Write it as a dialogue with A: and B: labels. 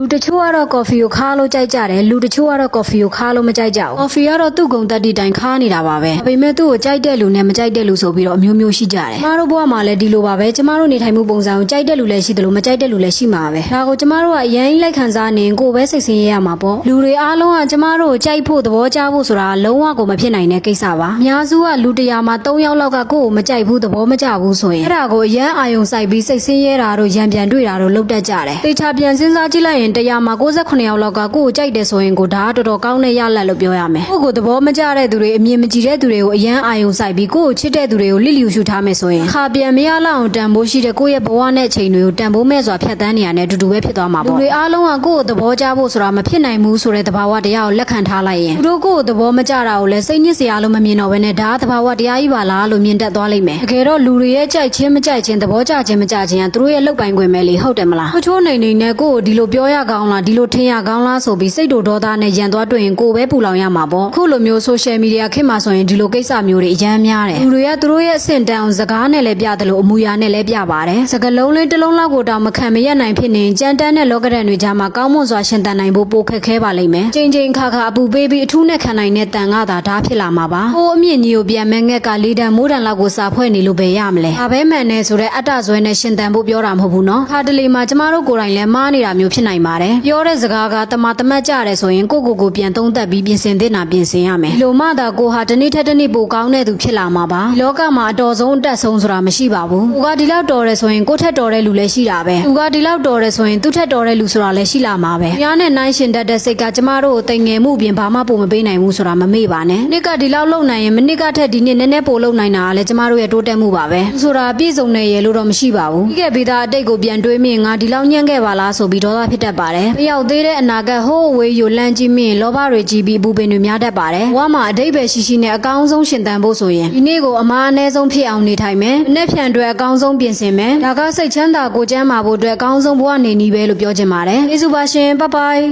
A: လူတချို့ကတော့ကော်ဖီကိုခါလို့ကြိုက်ကြတယ်လူတချို့ကတော့ကော်ဖီကိုခါလို့မကြိုက်ကြဘူးကော်ဖီကတော့သူ့ဂုဏ်သက်တည်တိုင်းခါနေတာပါပဲဒါပေမဲ့သူ့ကိုကြိုက်တဲ့လူနဲ့မကြိုက်တဲ့လူဆိုပြီးတော့အမျိုးမျိုးရှိကြတယ်ကျမတို့ဘဝမှာလည်းဒီလိုပါပဲကျမတို့နေထိုင်မှုပုံစံကိုကြိုက်တဲ့လူလည်းရှိတယ်လို့မကြိုက်တဲ့လူလည်းရှိမှာပဲဒါကိုကျမတို့ကအရင်လိုက်ခံစားနေကိုယ်ပဲစိတ်ဆင်းရဲရမှာပေါ့လူတွေအားလုံးကကျမတို့ကိုကြိုက်ဖို့သဘောကျဖို့ဆိုတာလုံးဝကိုမဖြစ်နိုင်တဲ့ကိစ္စပါအများစုကလူ100မှာ3ယောက်လောက်ကကိုယ့်ကိုမကြိုက်ဘူးသဘောမကျဘူးဆိုရင်အဲ့ဒါကိုအရင်အာယုံစိုက်ပြီးစိတ်ဆင်းရဲတာတို့ရံပြန်တွေ့တာတို့လုပ်တတ်ကြတယ်တေချာပြန်စဉ်းစားကြည့်လိုက်ရင်100မှာ9ယောက်လောက်ကကိုယ်ကိုကြိုက်တယ်ဆိုရင်ကိုဒါကတော်တော်ကောင်းတဲ့ရလတ်လို့ပြောရမယ်ကိုယ့်ကိုသဘောမကျတဲ့သူတွေအမြင်မကြည့်တဲ့သူတွေကိုအယမ်းအာယုံစိုက်ပြီးကိုယ့်ကိုချစ်တဲ့သူတွေကိုလစ်လျူရှုထားမယ်ဆိုရင်ခါပြန်မရလောက်အောင်တန်ဖိုးရှိတဲ့ကိုယ့်ရဲ့ဘဝနဲ့အချိန်တွေကိုတန်ဖိုးမဲ့စွာဖြတ်သန်းနေရတဲ့အတူတူပဲဖြစ်သွားမှာပေါ့လူတွေအားလုံးကကိုယ့်ကိုသဘောကျဖို့ဆိုတာမဖြစ်နိုင်ဘူးဆိုတဲ့သဘာဝတရားကိုလက်ခံထားလိုက်ရင်သူတို့ကိုယ့်ကိုသဘောမကျတာကိုလည်းစိတ်ညစ်စရာလို့မမြင်တော့ဘဲနဲ့ဒါကသဘာဝတရားကြီးပါလားလို့မြင်တတ်သွားလိမ့်မယ်တကယ်တော့လူတွေရဲ့ကြိုက်ချင်းမကြိုက်ချင်းသဘောကျချင်းမကျချင်းကသူတို့ရဲ့လောက်ပိုင်ခွင့်ပဲလေဟုတ်တယ်မလားချိုးနေနေနဲ့ကိုယ့်ကိုဒီလိုပြောရကောင်းလားဒီလိုထင်ရကောင်းလားဆိုပြီးစိတ်တို့ဒေါသနဲ့ရန်သွားတွေ့ရင်ကိုယ်ပဲပူလောင်ရမှာပေါ့ခုလိုမျိုး social media ခေတ်မှာဆိုရင်ဒီလိုကိစ္စမျိုးတွေအများများတယ်လူတွေကသူတို့ရဲ့အဆင့်တန်းအောင်စကားနဲ့လည်းပြတယ်လို့အမူအရာနဲ့လည်းပြပါတယ်စကားလုံးလေးတစ်လုံးလောက်ကိုတောင်မခံမရနိုင်ဖြစ်နေကြမ်းတမ်းတဲ့လောကဓာတ်တွေကြားမှာကောင်းမွန်စွာရှင်သန်နိုင်ဖို့ပိုခက်ခဲပါလိမ့်မယ်ချိန်ချိန်ခါခါအပူပေးပြီးအထူးနဲ့ခံနိုင်တဲ့တန်ကသာဒါဖြစ်လာမှာပါဟိုအမြင့်ကြီးကိုပြန်မဲ့ငက်ကလေးတန်းမိုးတန်လောက်ကိုစာဖွဲ့နေလို့ပဲရမလဲဒါပဲမှန်နေဆိုတဲ့အတ္တဇွဲနဲ့ရှင်သန်ဖို့ပြောတာမဟုတ်ဘူးနော်ခါတလေမှာကျမတို့ကိုယ်တိုင်လည်းမားနေတာမျိုးဖြစ်နိုင်ပါတယ်ပြောတဲ့စကားကတမတ်ကြတယ်ဆိုရင်ကိုပြန်သုံးသပ်ပြီးပြင်ဆင်သင့်တာပြင်ဆင်ရမယ်ဒီလိုမှသာကိုဟာတစ်နေ့ထက်တစ်နေ့ပိုကောင်းတဲ့သူဖြစ်လာမှာပါလောကမှာအတော်ဆုံးအတက်ဆုံးဆိုတာမရှိပါဘူးကိုကဒီလောက်တော်တယ်ဆိုရင်ကိုထက်တော်တဲ့လူလည်းရှိတာပဲသူကဒီလောက်တော်တယ်ဆိုရင်သူထက်တော်တဲ့လူဆိုတာလည်းရှိလာမှာပဲညာနဲ့နိုင်ရှင်တတ်တဲ့စိတ်ကကျမတို့ကိုတိမ်ငယ်မှုအပြင်ဘာမှပိုမပေးနိုင်ဘူးဆိုတာမမေ့ပါနဲ့နှစ်ကဒီလောက်လုံနိုင်ရင်မနှစ်ကထက်ဒီနှစ်နည်းနည်းပိုလုံနိုင်တာကလည်းကျမတို့ရဲ့တိုးတက်မှုပါပဲဆိုတာပြည့်စုံနေရလို့တော့မရှိပါဘူးပြီးခဲ့ပြီးသားအတိတ်ကိုပြန်တွေးမိရင်ငါဒီလောက်ညံ့ခဲ့ပါလားဆိုပြီးဒေါသဖြစ်တတ်ပါတယ်မရောက်သေးတဲ့အနာဂတ်ဟိုးဝေးယူလန့်ကြည့်မိရင်လောဘတွေကြီးပြီးဘူပင်တွေများတတ်ပါတယ်ဘဝမှာအတိတ်ပဲရှိရှိနဲ့အကောင်းဆုံးရှင်သန်ဖို့ဆိုရင်ဒီနေ့ကိုအမားအနည်းဆုံးဖြစ်အောင်နေထိုင်မယ်အနက်ဖြန်အတွက်အကောင်းဆုံးပြင်ဆင်မယ်ဒါကစိတ်ချမ်းသာကိုကျန်းမာဖို့အတွက်အကောင်းဆုံးဘဝနေနည်းပဲလို့ပြောချင်ပါတယ်ကျေးဇူးပါရှင်ဘိုင်ဘိုင်